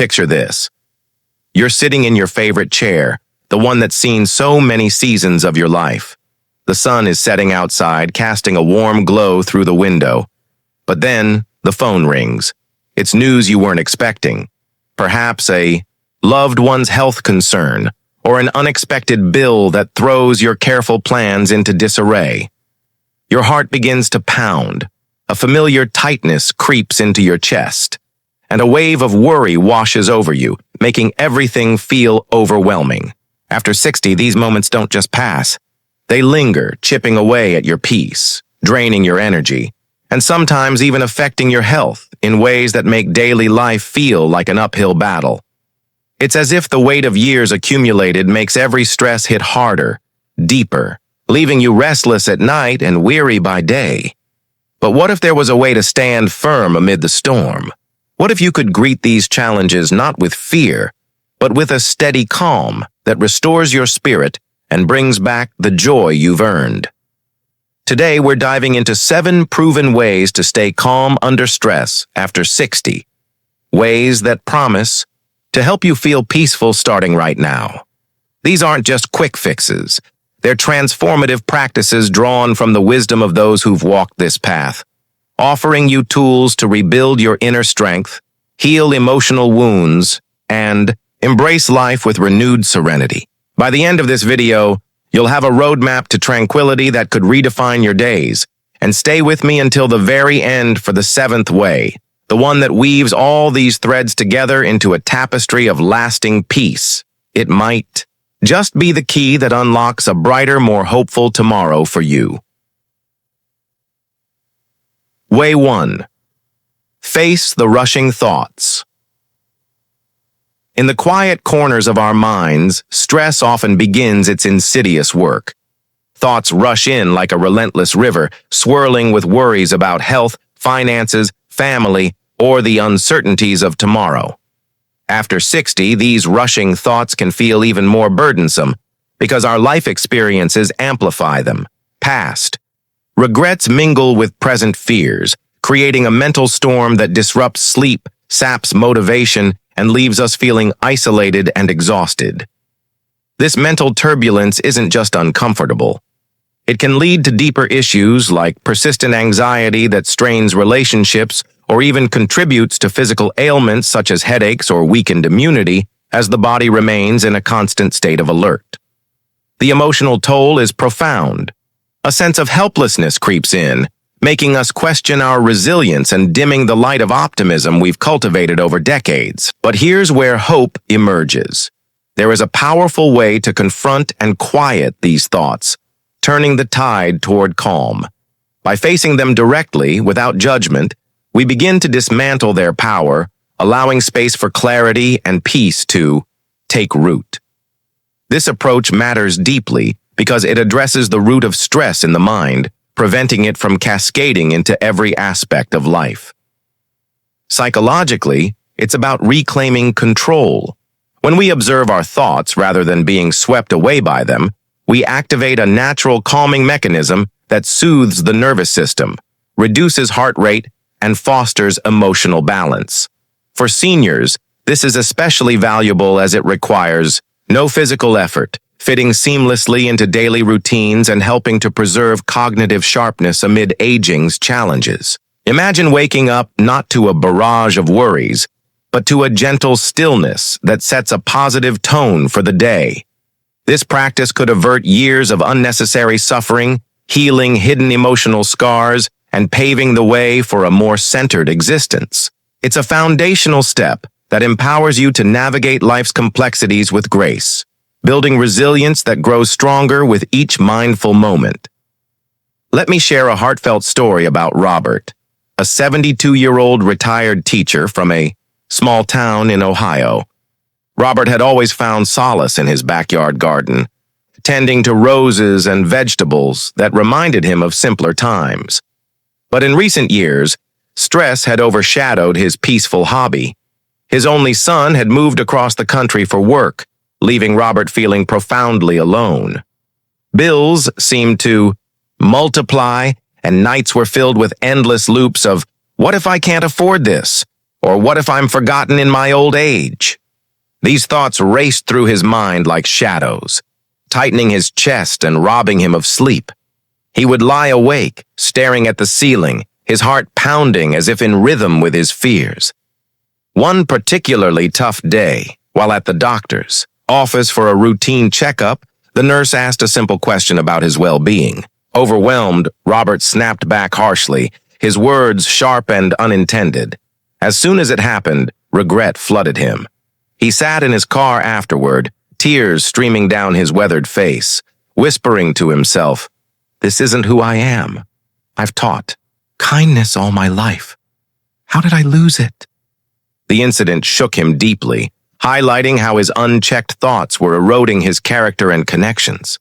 Picture this. You're sitting in your favorite chair, the one that's seen so many seasons of your life. The sun is setting outside, casting a warm glow through the window. But then, the phone rings. It's news you weren't expecting. Perhaps a loved one's health concern, or an unexpected bill that throws your careful plans into disarray. Your heart begins to pound. A familiar tightness creeps into your chest, and a wave of worry washes over you, making everything feel overwhelming. After 60, these moments don't just pass. They linger, chipping away at your peace, draining your energy, and sometimes even affecting your health in ways that make daily life feel like an uphill battle. It's as if the weight of years accumulated makes every stress hit harder, deeper, leaving you restless at night and weary by day. But what if there was a way to stand firm amid the storm? What if you could greet these challenges not with fear, but with a steady calm that restores your spirit and brings back the joy you've earned? Today, we're diving into 7 proven ways to stay calm under stress after 60. Ways that promise to help you feel peaceful starting right now. These aren't just quick fixes. They're transformative practices drawn from the wisdom of those who've walked this path, offering you tools to rebuild your inner strength, heal emotional wounds, and embrace life with renewed serenity. By the end of this video, you'll have a roadmap to tranquility that could redefine your days. And stay with me until the very end for the 7th way, the one that weaves all these threads together into a tapestry of lasting peace. It might just be the key that unlocks a brighter, more hopeful tomorrow for you. Way 1. Face the rushing thoughts. In the quiet corners of our minds, stress often begins its insidious work. Thoughts rush in like a relentless river, swirling with worries about health, finances, family, or the uncertainties of tomorrow. After 60, these rushing thoughts can feel even more burdensome because our life experiences amplify them. Past regrets mingle with present fears, creating a mental storm that disrupts sleep, saps motivation, and leaves us feeling isolated and exhausted. This mental turbulence isn't just uncomfortable. It can lead to deeper issues like persistent anxiety that strains relationships or even contributes to physical ailments such as headaches or weakened immunity as the body remains in a constant state of alert. The emotional toll is profound. A sense of helplessness creeps in, making us question our resilience and dimming the light of optimism we've cultivated over decades. But here's where hope emerges. There is a powerful way to confront and quiet these thoughts, turning the tide toward calm. By facing them directly, without judgment, we begin to dismantle their power, allowing space for clarity and peace to take root. This approach matters deeply because it addresses the root of stress in the mind, preventing it from cascading into every aspect of life. Psychologically, it's about reclaiming control. When we observe our thoughts rather than being swept away by them, we activate a natural calming mechanism that soothes the nervous system, reduces heart rate, and fosters emotional balance. For seniors, this is especially valuable as it requires no physical effort, fitting seamlessly into daily routines and helping to preserve cognitive sharpness amid aging's challenges. Imagine waking up not to a barrage of worries, but to a gentle stillness that sets a positive tone for the day. This practice could avert years of unnecessary suffering, healing hidden emotional scars, and paving the way for a more centered existence. It's a foundational step that empowers you to navigate life's complexities with grace, building resilience that grows stronger with each mindful moment. Let me share a heartfelt story about Robert, a 72-year-old retired teacher from a small town in Ohio. Robert had always found solace in his backyard garden, tending to roses and vegetables that reminded him of simpler times. But in recent years, stress had overshadowed his peaceful hobby. His only son had moved across the country for work, leaving Robert feeling profoundly alone. Bills seemed to multiply, and nights were filled with endless loops of, "What if I can't afford this?" Or what if I'm forgotten in my old age? These thoughts raced through his mind like shadows, tightening his chest and robbing him of sleep. He would lie awake, staring at the ceiling, his heart pounding as if in rhythm with his fears. One particularly tough day, while at the doctor's office for a routine checkup, the nurse asked a simple question about his well-being. Overwhelmed, Robert snapped back harshly, his words sharp and unintended. As soon as it happened, regret flooded him. He sat in his car afterward, tears streaming down his weathered face, whispering to himself, "This isn't who I am. I've taught kindness all my life. How did I lose it?" The incident shook him deeply, highlighting how his unchecked thoughts were eroding his character and connections.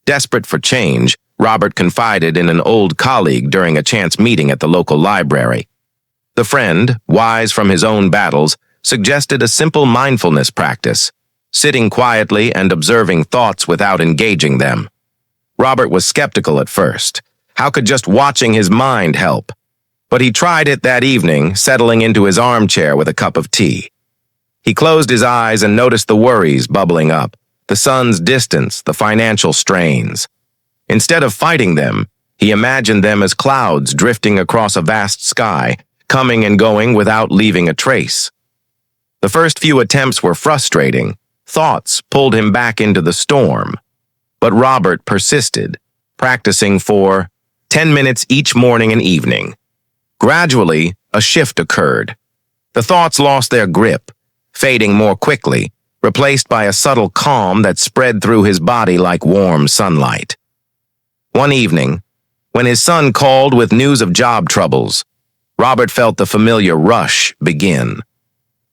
Desperate for change, Robert confided in an old colleague during a chance meeting at the local library. The friend, wise from his own battles, suggested a simple mindfulness practice, sitting quietly and observing thoughts without engaging them. Robert was skeptical at first. How could just watching his mind help? But he tried it that evening, settling into his armchair with a cup of tea. He closed his eyes and noticed the worries bubbling up, the son's distance, the financial strains. Instead of fighting them, he imagined them as clouds drifting across a vast sky, coming and going without leaving a trace. The first few attempts were frustrating. Thoughts pulled him back into the storm. But Robert persisted, practicing for 10 minutes each morning and evening. Gradually, a shift occurred. The thoughts lost their grip, fading more quickly, replaced by a subtle calm that spread through his body like warm sunlight. One evening, when his son called with news of job troubles, Robert felt the familiar rush begin.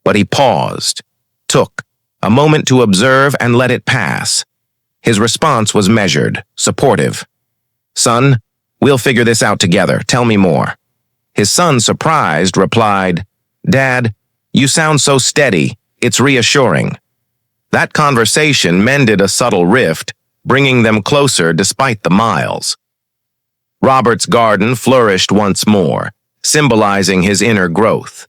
But he paused, took a moment to observe and let it pass. His response was measured, supportive. "Son, we'll figure this out together. Tell me more." His son, surprised, replied, "Dad, you sound so steady. It's reassuring." That conversation mended a subtle rift, bringing them closer despite the miles. Robert's garden flourished once more, symbolizing his inner growth.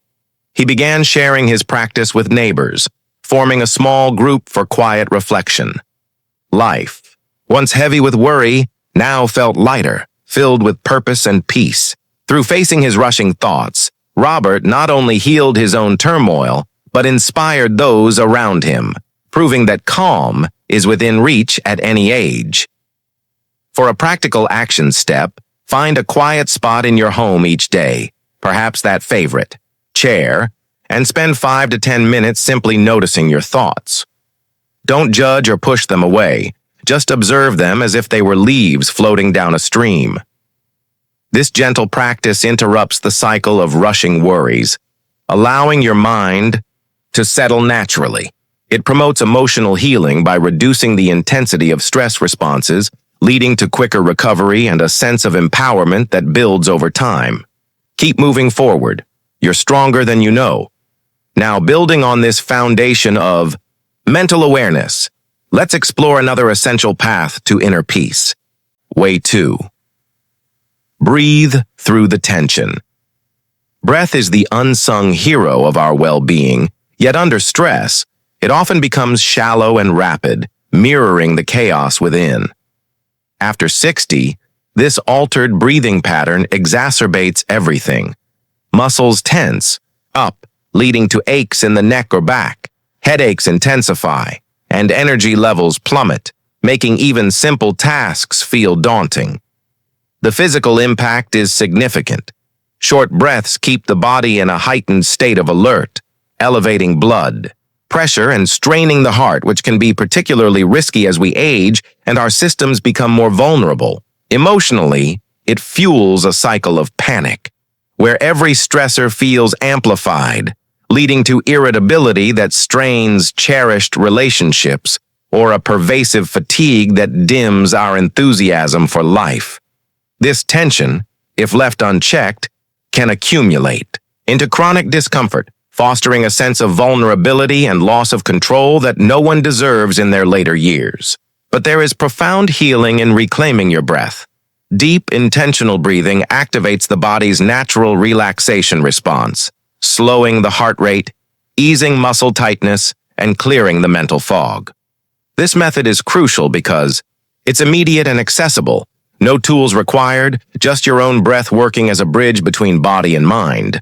He began sharing his practice with neighbors, forming a small group for quiet reflection. Life, once heavy with worry, now felt lighter, filled with purpose and peace. Through facing his rushing thoughts, Robert not only healed his own turmoil, but inspired those around him, proving that calm is within reach at any age. For a practical action step, find a quiet spot in your home each day, perhaps that favorite chair, and spend 5 to 10 minutes simply noticing your thoughts. Don't judge or push them away. Just observe them as if they were leaves floating down a stream. This gentle practice interrupts the cycle of rushing worries, allowing your mind to settle naturally. It promotes emotional healing by reducing the intensity of stress responses, leading to quicker recovery and a sense of empowerment that builds over time. Keep moving forward. You're stronger than you know. Now, building on this foundation of mental awareness, let's explore another essential path to inner peace. Way 2. Breathe through the tension. Breath is the unsung hero of our well-being, yet under stress, it often becomes shallow and rapid, mirroring the chaos within. After 60, this altered breathing pattern exacerbates everything. Muscles tense, up, leading to aches in the neck or back. Headaches intensify, and energy levels plummet, making even simple tasks feel daunting. The physical impact is significant. Short breaths keep the body in a heightened state of alert, elevating blood pressure and straining the heart, which can be particularly risky as we age and our systems become more vulnerable. Emotionally, it fuels a cycle of panic, where every stressor feels amplified, leading to irritability that strains cherished relationships or a pervasive fatigue that dims our enthusiasm for life. This tension, if left unchecked, can accumulate into chronic discomfort, fostering a sense of vulnerability and loss of control that no one deserves in their later years. But there is profound healing in reclaiming your breath. Deep, intentional breathing activates the body's natural relaxation response, slowing the heart rate, easing muscle tightness, and clearing the mental fog. This method is crucial because it's immediate and accessible. No tools required, just your own breath working as a bridge between body and mind.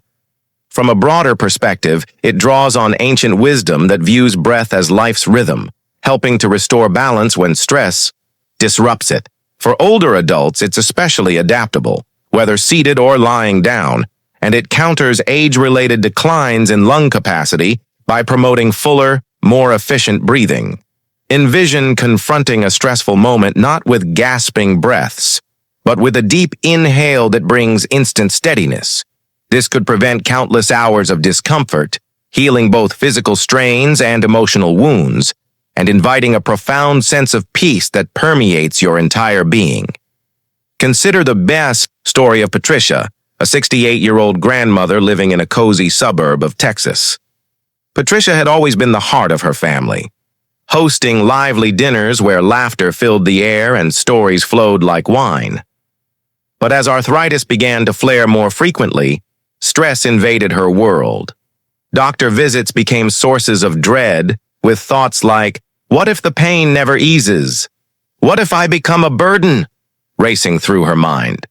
From a broader perspective, it draws on ancient wisdom that views breath as life's rhythm, helping to restore balance when stress disrupts it. For older adults, it's especially adaptable, whether seated or lying down, and it counters age-related declines in lung capacity by promoting fuller, more efficient breathing. Envision confronting a stressful moment not with gasping breaths, but with a deep inhale that brings instant steadiness. This could prevent countless hours of discomfort, healing both physical strains and emotional wounds, and inviting a profound sense of peace that permeates your entire being. Consider the best story of Patricia, a 68-year-old grandmother living in a cozy suburb of Texas. Patricia had always been the heart of her family, hosting lively dinners where laughter filled the air and stories flowed like wine. But as arthritis began to flare more frequently, stress invaded her world. Doctor visits became sources of dread, with thoughts like, "What if the pain never eases? What if I become a burden?" racing through her mind.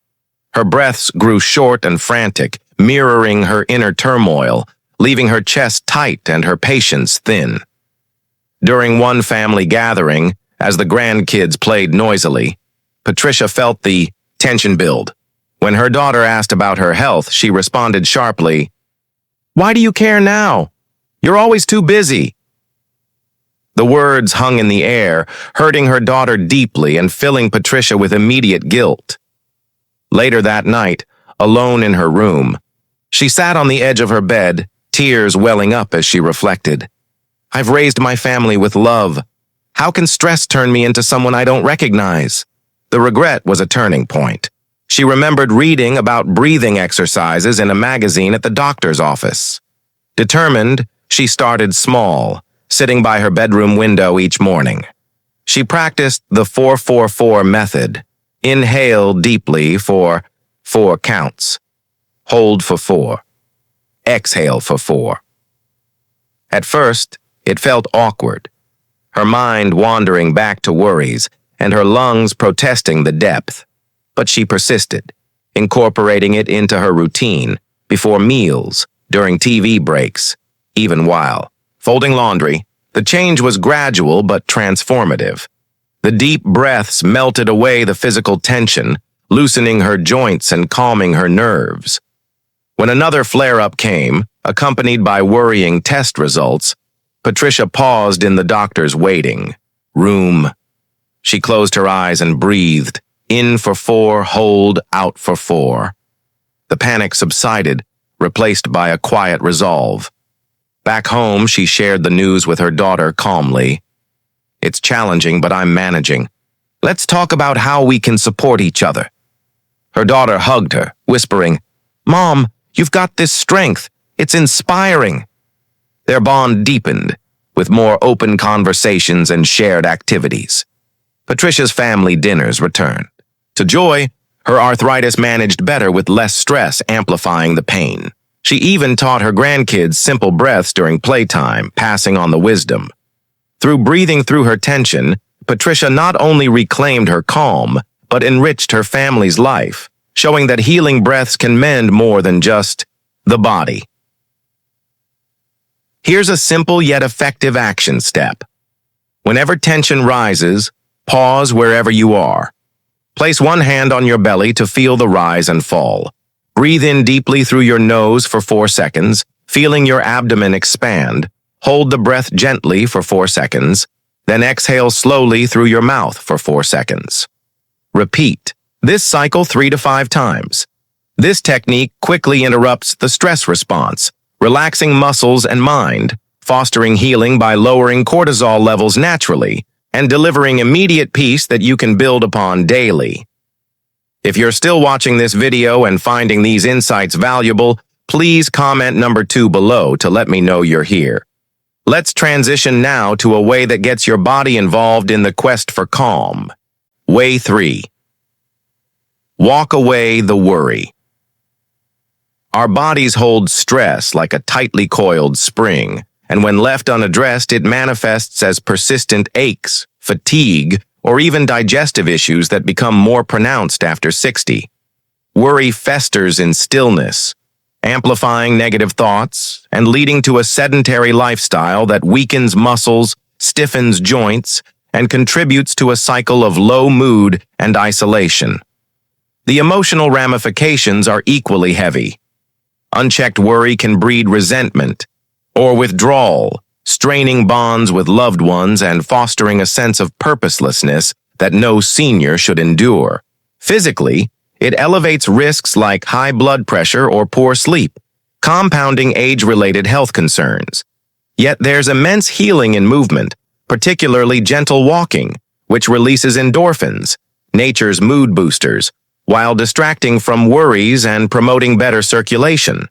Her breaths grew short and frantic, mirroring her inner turmoil, leaving her chest tight and her patience thin. During one family gathering, as the grandkids played noisily, Patricia felt the tension build. When her daughter asked about her health, she responded sharply, "Why do you care now? You're always too busy." The words hung in the air, hurting her daughter deeply and filling Patricia with immediate guilt. Later that night, alone in her room, she sat on the edge of her bed, tears welling up as she reflected. "I've raised my family with love. How can stress turn me into someone I don't recognize?" The regret was a turning point. She remembered reading about breathing exercises in a magazine at the doctor's office. Determined, she started small, sitting by her bedroom window each morning. She practiced the 4-4-4 method. Inhale deeply for 4 counts. Hold for 4. Exhale for 4. At first, it felt awkward, her mind wandering back to worries and her lungs protesting the depth. But she persisted, incorporating it into her routine, before meals, during TV breaks, even while folding laundry. The change was gradual but transformative. The deep breaths melted away the physical tension, loosening her joints and calming her nerves. When another flare-up came, accompanied by worrying test results, Patricia paused in the doctor's waiting room. She closed her eyes and breathed, in for 4, hold, out for 4. The panic subsided, replaced by a quiet resolve. Back home, she shared the news with her daughter calmly. "It's challenging, but I'm managing. Let's talk about how we can support each other." Her daughter hugged her, whispering, "Mom, you've got this strength. It's inspiring." Their bond deepened, with more open conversations and shared activities. Patricia's family dinners returned. To joy, her arthritis managed better with less stress amplifying the pain. She even taught her grandkids simple breaths during playtime, passing on the wisdom. Through breathing through her tension, Patricia not only reclaimed her calm, but enriched her family's life, showing that healing breaths can mend more than just the body. Here's a simple yet effective action step. Whenever tension rises, pause wherever you are. Place one hand on your belly to feel the rise and fall. Breathe in deeply through your nose for 4 seconds, feeling your abdomen expand. Hold the breath gently for 4 seconds, then exhale slowly through your mouth for 4 seconds. Repeat this cycle 3 to 5 times. This technique quickly interrupts the stress response, relaxing muscles and mind, fostering healing by lowering cortisol levels naturally, and delivering immediate peace that you can build upon daily. If you're still watching this video and finding these insights valuable, please comment number 2 below to let me know you're here. Let's transition now to a way that gets your body involved in the quest for calm. Way 3. Walk away the worry. Our bodies hold stress like a tightly coiled spring, and when left unaddressed, it manifests as persistent aches, fatigue, or even digestive issues that become more pronounced after 60. Worry festers in stillness, amplifying negative thoughts and leading to a sedentary lifestyle that weakens muscles, stiffens joints, and contributes to a cycle of low mood and isolation. The emotional ramifications are equally heavy. Unchecked worry can breed resentment or withdrawal, straining bonds with loved ones and fostering a sense of purposelessness that no senior should endure. Physically, it elevates risks like high blood pressure or poor sleep, compounding age-related health concerns. Yet there's immense healing in movement, particularly gentle walking, which releases endorphins, nature's mood boosters, while distracting from worries and promoting better circulation.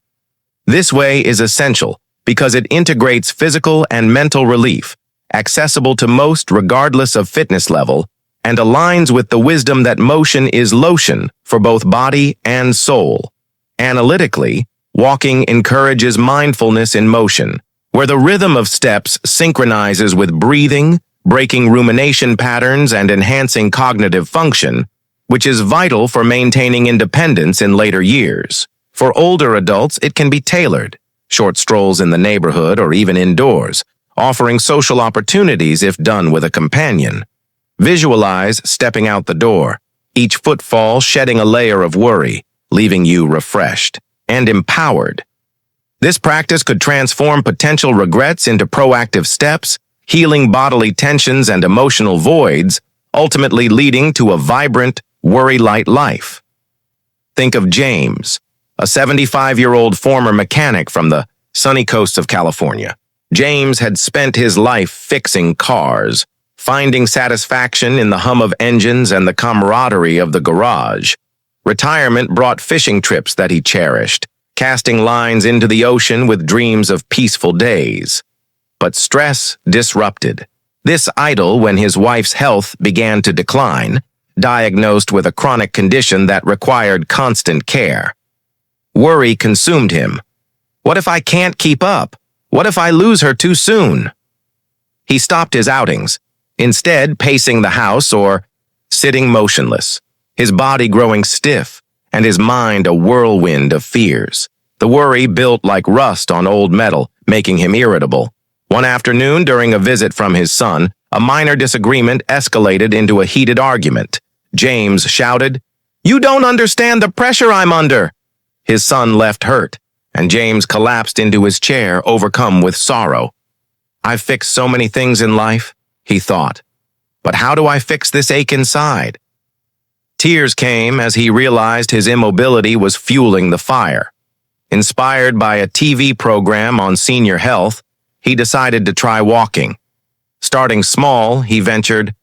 This way is essential because it integrates physical and mental relief, accessible to most regardless of fitness level, and aligns with the wisdom that motion is lotion for both body and soul. Analytically, walking encourages mindfulness in motion, where the rhythm of steps synchronizes with breathing, breaking rumination patterns and enhancing cognitive function, which is vital for maintaining independence in later years. For older adults, it can be tailored, short strolls in the neighborhood or even indoors, offering social opportunities if done with a companion. Visualize stepping out the door, each footfall shedding a layer of worry, leaving you refreshed and empowered. This practice could transform potential regrets into proactive steps, healing bodily tensions and emotional voids, ultimately leading to a vibrant, worry-light life. Think of James, a 75-year-old former mechanic from the sunny coast of California. James had spent his life fixing cars, finding satisfaction in the hum of engines and the camaraderie of the garage. Retirement brought fishing trips that he cherished, casting lines into the ocean with dreams of peaceful days. But stress disrupted this idyll when his wife's health began to decline, diagnosed with a chronic condition that required constant care. Worry consumed him. What if I can't keep up? What if I lose her too soon? He stopped his outings, instead pacing the house or sitting motionless, his body growing stiff and his mind a whirlwind of fears. The worry built like rust on old metal, making him irritable. One afternoon, during a visit from his son, a minor disagreement escalated into a heated argument. James shouted, "You don't understand the pressure I'm under!" His son left hurt, and James collapsed into his chair, overcome with sorrow. "I've fixed so many things in life," he thought. "But how do I fix this ache inside?" Tears came as he realized his immobility was fueling the fire. Inspired by a TV program on senior health, he decided to try walking. Starting small, he ventured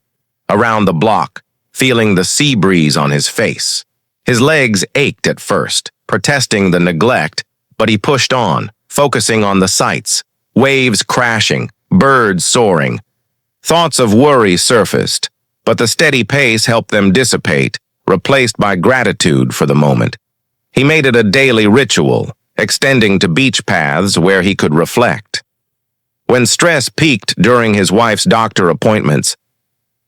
around the block, feeling the sea breeze on his face. His legs ached at first, protesting the neglect, but he pushed on, focusing on the sights, waves crashing, birds soaring. Thoughts of worry surfaced, but the steady pace helped them dissipate, replaced by gratitude for the moment. He made it a daily ritual, extending to beach paths where he could reflect. When stress peaked during his wife's doctor appointments,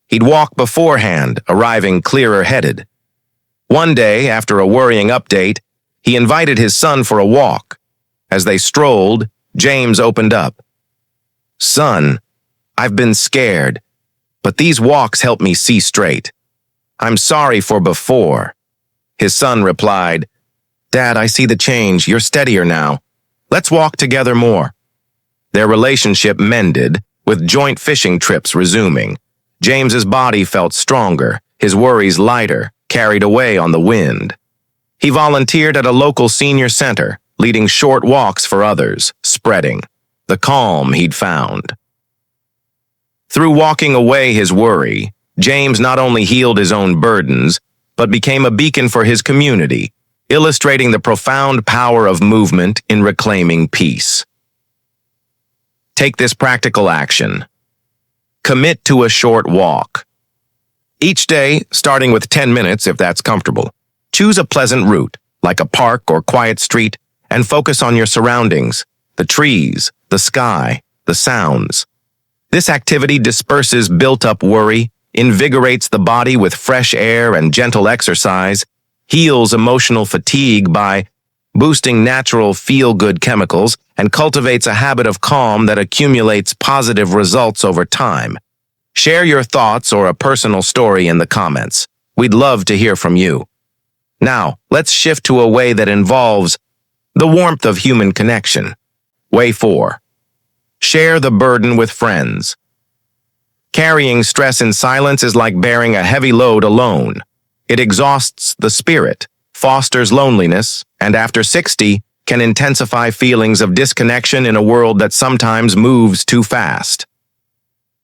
he'd walk beforehand, arriving clearer-headed. One day, after a worrying update, he invited his son for a walk. As they strolled, James opened up. "Son, I've been scared, but these walks help me see straight. I'm sorry for before." His son replied, "Dad, I see the change. You're steadier now. Let's walk together more." Their relationship mended, with joint fishing trips resuming. James's body felt stronger, his worries lighter, carried away on the wind. He volunteered at a local senior center, leading short walks for others, spreading the calm he'd found. Through walking away his worry, James not only healed his own burdens, but became a beacon for his community, illustrating the profound power of movement in reclaiming peace. Take this practical action. Commit to a short walk. Each day, starting with 10 minutes if that's comfortable. Choose a pleasant route, like a park or quiet street, and focus on your surroundings, the trees, the sky, the sounds. This activity disperses built-up worry, invigorates the body with fresh air and gentle exercise, heals emotional fatigue by boosting natural feel-good chemicals, and cultivates a habit of calm that accumulates positive results over time. Share your thoughts or a personal story in the comments. We'd love to hear from you. Now, let's shift to a way that involves the warmth of human connection. Way 4. Share the burden with friends. Carrying stress in silence is like bearing a heavy load alone. It exhausts the spirit, fosters loneliness, and after 60, can intensify feelings of disconnection in a world that sometimes moves too fast.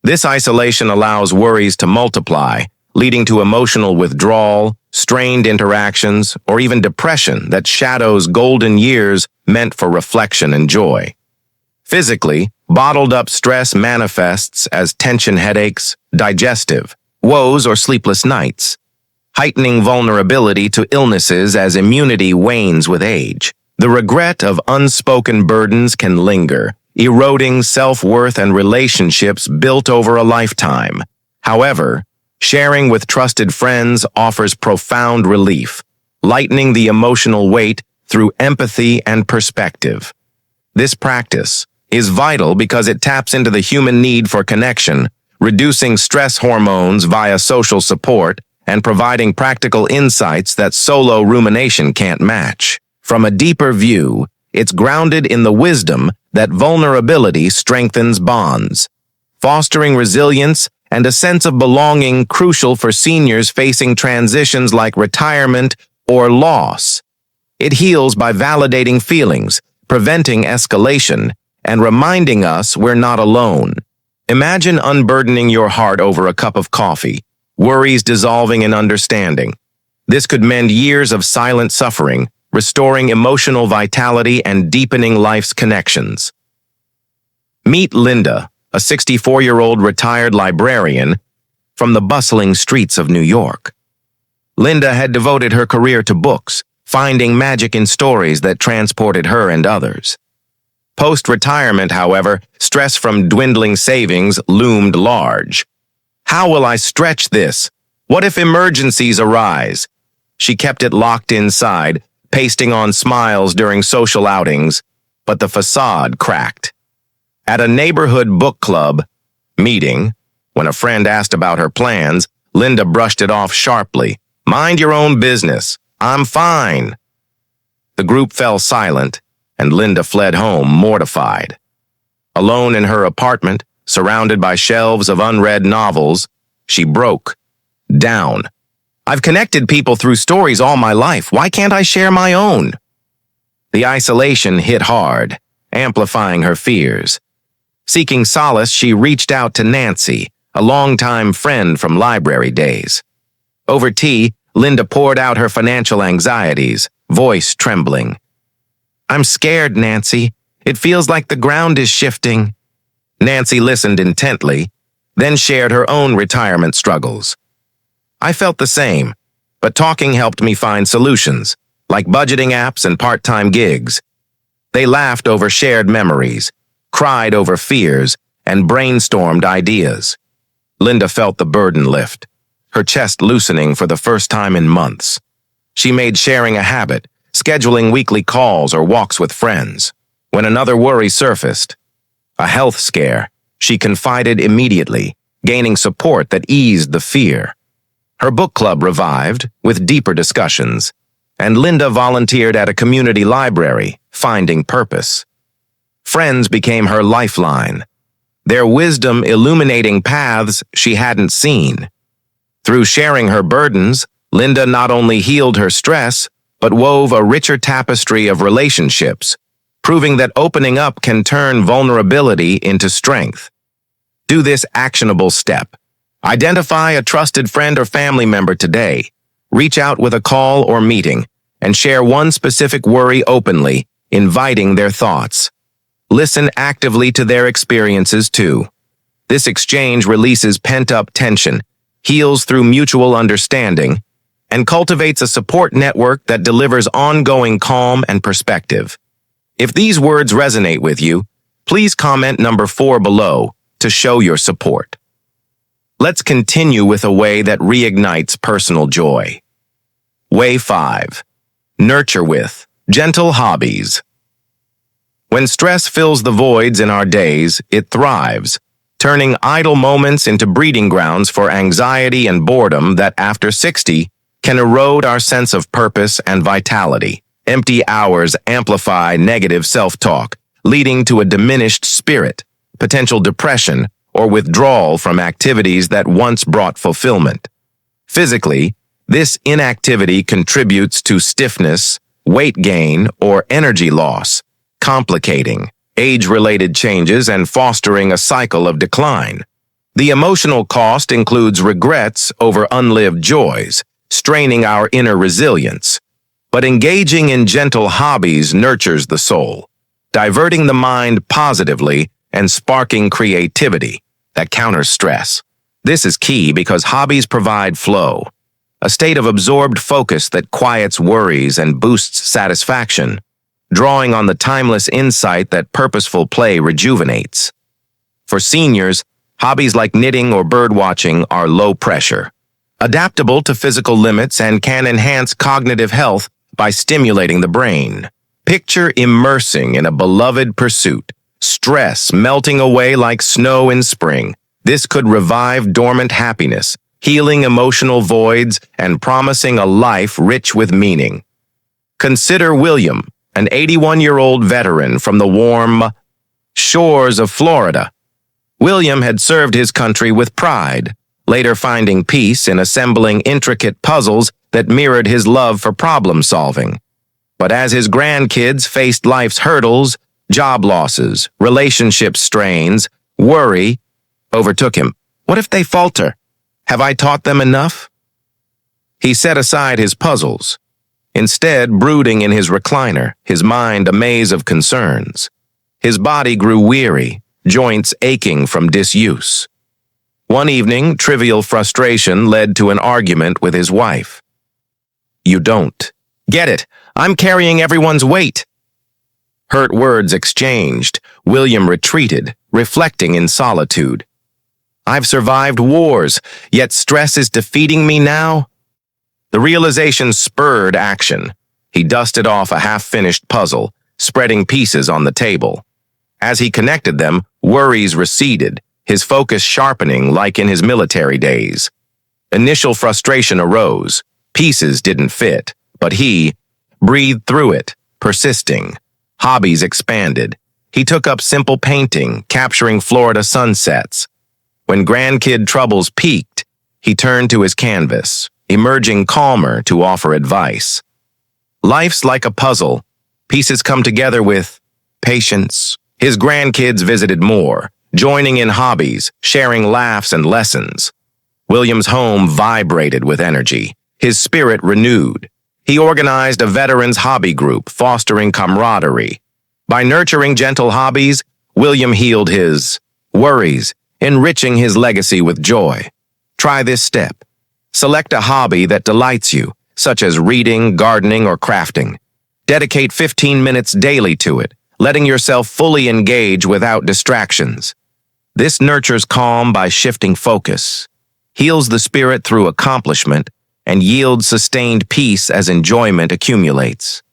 This isolation allows worries to multiply, leading to emotional withdrawal, strained interactions, or even depression that shadows golden years meant for reflection and joy. Physically, bottled-up stress manifests as tension headaches, digestive woes, or sleepless nights, heightening vulnerability to illnesses as immunity wanes with age. The regret of unspoken burdens can linger, eroding self-worth and relationships built over a lifetime. However, sharing with trusted friends offers profound relief, lightening the emotional weight through empathy and perspective. This practice is vital because it taps into the human need for connection, reducing stress hormones via social support and providing practical insights that solo rumination can't match. From a deeper view, it's grounded in the wisdom that vulnerability strengthens bonds, fostering resilience and a sense of belonging crucial for seniors facing transitions like retirement or loss. It heals by validating feelings, preventing escalation, and reminding us we're not alone. Imagine unburdening your heart over a cup of coffee, worries dissolving in understanding. This could mend years of silent suffering, restoring emotional vitality and deepening life's connections. Meet Linda, a 64-year-old retired librarian from the bustling streets of New York. Linda had devoted her career to books, finding magic in stories that transported her and others. Post-retirement, however, stress from dwindling savings loomed large. How will I stretch this? What if emergencies arise? She kept it locked inside, pasting on smiles during social outings, but the facade cracked. At a neighborhood book club meeting, when a friend asked about her plans, Linda brushed it off sharply. "Mind your own business. I'm fine." The group fell silent, and Linda fled home mortified. Alone in her apartment, surrounded by shelves of unread novels, she broke down. "I've connected people through stories all my life. Why can't I share my own?" The isolation hit hard, amplifying her fears. Seeking solace, she reached out to Nancy, a longtime friend from library days. Over tea, Linda poured out her financial anxieties, voice trembling. "I'm scared, Nancy. It feels like the ground is shifting." Nancy listened intently, then shared her own retirement struggles. "I felt the same, but talking helped me find solutions, like budgeting apps and part-time gigs." They laughed over shared memories, cried over fears, and brainstormed ideas. Linda felt the burden lift, her chest loosening for the first time in months. She made sharing a habit, scheduling weekly calls or walks with friends. When another worry surfaced, a health scare, she confided immediately, gaining support that eased the fear. Her book club revived, with deeper discussions, and Linda volunteered at a community library, finding purpose. Friends became her lifeline, their wisdom illuminating paths she hadn't seen. Through sharing her burdens, Linda not only healed her stress, but wove a richer tapestry of relationships, proving that opening up can turn vulnerability into strength. Do this actionable step. Identify a trusted friend or family member today. Reach out with a call or meeting, and share one specific worry openly, inviting their thoughts. Listen actively to their experiences too. This exchange releases pent-up tension, heals through mutual understanding, and cultivates a support network that delivers ongoing calm and perspective. If these words resonate with you, please comment number 4 below to show your support. Let's continue with a way that reignites personal joy. Way 5. Nurture with gentle hobbies. When stress fills the voids in our days, it thrives, turning idle moments into breeding grounds for anxiety and boredom that, after 60, can erode our sense of purpose and vitality. Empty hours amplify negative self-talk, leading to a diminished spirit, potential depression, or withdrawal from activities that once brought fulfillment. Physically, this inactivity contributes to stiffness, weight gain, or energy loss, complicating age-related changes and fostering a cycle of decline. The emotional cost includes regrets over unlived joys, straining our inner resilience. But engaging in gentle hobbies nurtures the soul, diverting the mind positively and sparking creativity that counters stress. This is key because hobbies provide flow, a state of absorbed focus that quiets worries and boosts satisfaction, drawing on the timeless insight that purposeful play rejuvenates. For seniors, hobbies like knitting or birdwatching are low pressure, adaptable to physical limits, and can enhance cognitive health by stimulating the brain. Picture immersing in a beloved pursuit, stress melting away like snow in spring. This could revive dormant happiness, healing emotional voids, and promising a life rich with meaning. Consider William, an 81-year-old veteran from the warm shores of Florida. William had served his country with pride, later finding peace in assembling intricate puzzles that mirrored his love for problem-solving. But as his grandkids faced life's hurdles, job losses, relationship strains, worry overtook him. What if they falter? Have I taught them enough? He set aside his puzzles, instead brooding in his recliner, his mind a maze of concerns. His body grew weary, joints aching from disuse. One evening, trivial frustration led to an argument with his wife. "You don't get it. I'm carrying everyone's weight." Hurt words exchanged, William retreated, reflecting in solitude. "I've survived wars, yet stress is defeating me now." The realization spurred action. He dusted off a half-finished puzzle, spreading pieces on the table. As he connected them, worries receded, his focus sharpening like in his military days. Initial frustration arose. Pieces didn't fit, but he breathed through it, persisting. Hobbies expanded. He took up simple painting, capturing Florida sunsets. When grandkid troubles peaked, he turned to his canvas, emerging calmer to offer advice. Life's like a puzzle. Pieces come together with patience. His grandkids visited more, joining in hobbies, sharing laughs and lessons. William's home vibrated with energy, his spirit renewed. He organized a veterans hobby group, fostering camaraderie. By nurturing gentle hobbies, William healed his worries, enriching his legacy with joy. Try this step. Select a hobby that delights you, such as reading, gardening, or crafting. Dedicate 15 minutes daily to it, letting yourself fully engage without distractions. This nurtures calm by shifting focus, heals the spirit through accomplishment, and yields sustained peace as enjoyment accumulates.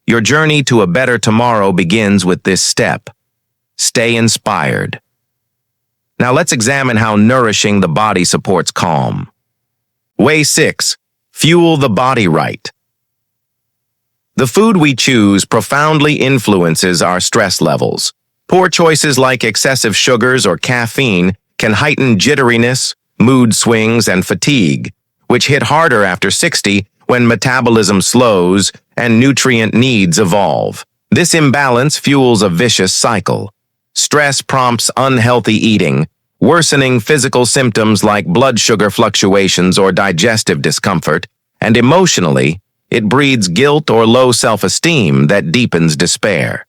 Your journey to a better tomorrow begins with this step. Stay inspired. Now let's examine how nourishing the body supports calm. Way 6. Fuel the body right. The food we choose profoundly influences our stress levels. Poor choices like excessive sugars or caffeine can heighten jitteriness, mood swings, and fatigue, which hit harder after 60 when metabolism slows and nutrient needs evolve. This imbalance fuels a vicious cycle. Stress prompts unhealthy eating, worsening physical symptoms like blood sugar fluctuations or digestive discomfort, and emotionally, it breeds guilt or low self-esteem that deepens despair.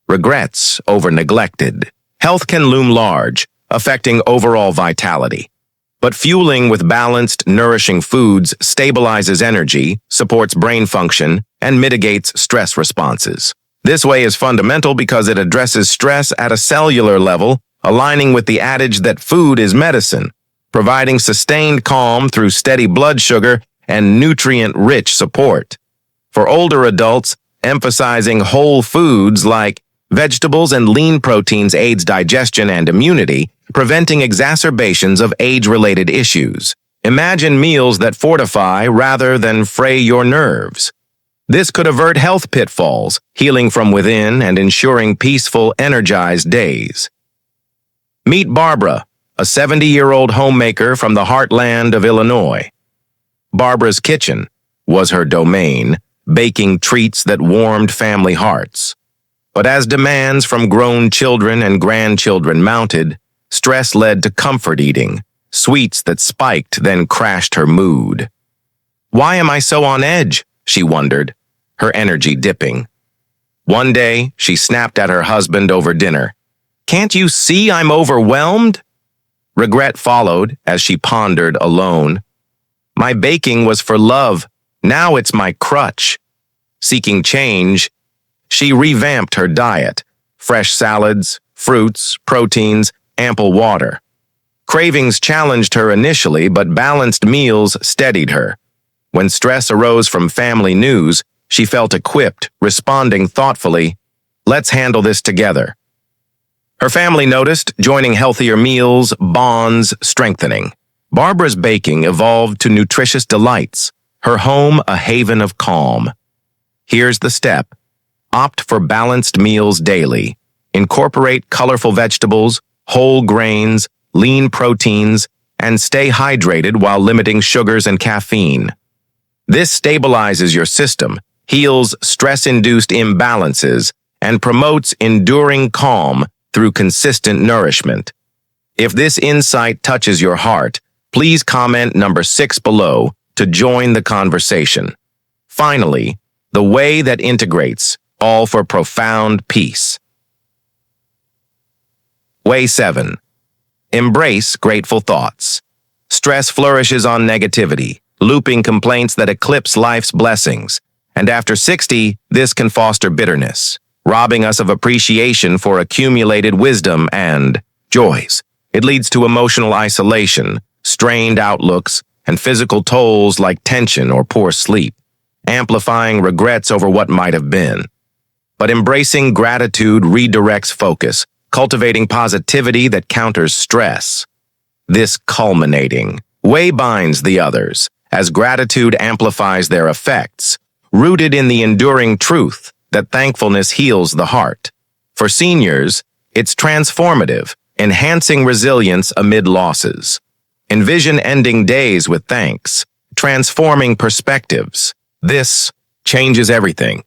Regrets over neglected. Health can loom large, affecting overall vitality. But fueling with balanced, nourishing foods stabilizes energy, supports brain function, and mitigates stress responses. This way is fundamental because it addresses stress at a cellular level, aligning with the adage that food is medicine, providing sustained calm through steady blood sugar and nutrient-rich support. For older adults, emphasizing whole foods like vegetables and lean proteins aids digestion and immunity, preventing exacerbations of age-related issues. Imagine meals that fortify rather than fray your nerves. This could avert health pitfalls, healing from within and ensuring peaceful, energized days. Meet Barbara, a 70-year-old homemaker from the heartland of Illinois. Barbara's kitchen was her domain, baking treats that warmed family hearts. But as demands from grown children and grandchildren mounted, stress led to comfort eating, sweets that spiked then crashed her mood. "Why am I so on edge?" she wondered, her energy dipping. One day, she snapped at her husband over dinner. "Can't you see I'm overwhelmed?" Regret followed as she pondered alone. "My baking was for love. Now it's my crutch." Seeking change, she revamped her diet: fresh salads, fruits, proteins, ample water. Cravings challenged her initially, but balanced meals steadied her. When stress arose from family news, she felt equipped, responding thoughtfully, "Let's handle this together." Her family noticed, joining healthier meals, bonds strengthening. Barbara's baking evolved to nutritious delights, her home a haven of calm. Here's the step. Opt for balanced meals daily. Incorporate colorful vegetables, whole grains, lean proteins, and stay hydrated while limiting sugars and caffeine. This stabilizes your system, heals stress-induced imbalances, and promotes enduring calm through consistent nourishment. If this insight touches your heart, please comment number 6 below to join the conversation. Finally, the way that integrates, all for profound peace. Way 7. Embrace grateful thoughts. Stress flourishes on negativity, looping complaints that eclipse life's blessings. And after 60, this can foster bitterness, robbing us of appreciation for accumulated wisdom and joys. It leads to emotional isolation, strained outlooks, and physical tolls like tension or poor sleep, amplifying regrets over what might have been. But embracing gratitude redirects focus, cultivating positivity that counters stress. This culminating way binds the others, as gratitude amplifies their effects, rooted in the enduring truth that thankfulness heals the heart. For seniors, it's transformative, enhancing resilience amid losses. Envision ending days with thanks, transforming perspectives. This changes everything,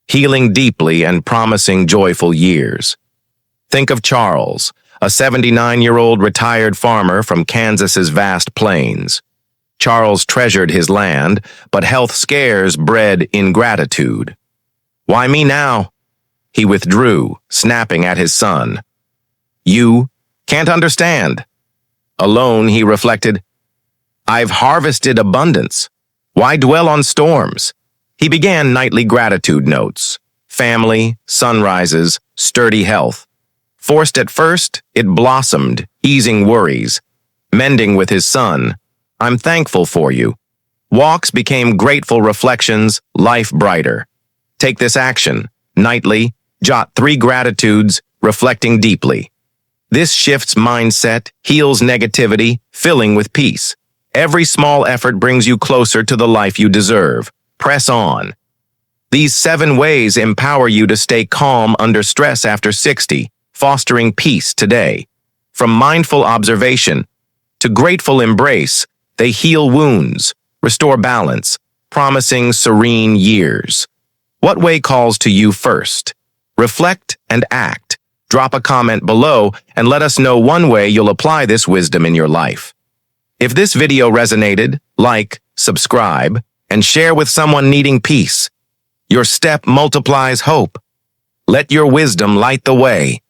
healing deeply and promising joyful years. Think of Charles, a 79-year-old retired farmer from Kansas's vast plains. Charles treasured his land, but health scares bred ingratitude. "Why me now?" He withdrew, snapping at his son. "You can't understand." Alone, he reflected, "I've harvested abundance. Why dwell on storms?" He began nightly gratitude notes: family, sunrises, sturdy health. Forced at first, it blossomed, easing worries. Mending with his son, "I'm thankful for you." Walks became grateful reflections, life brighter. Take this action. Nightly, jot 3 gratitudes, reflecting deeply. This shifts mindset, heals negativity, filling with peace. Every small effort brings you closer to the life you deserve. Press on. These 7 ways empower you to stay calm under stress after 60, fostering peace today. From mindful observation to grateful embrace, they heal wounds, restore balance, promising serene years. What way calls to you first? Reflect and act. Drop a comment below and let us know one way you'll apply this wisdom in your life. If this video resonated, like, subscribe, and share with someone needing peace. Your step multiplies hope. Let your wisdom light the way.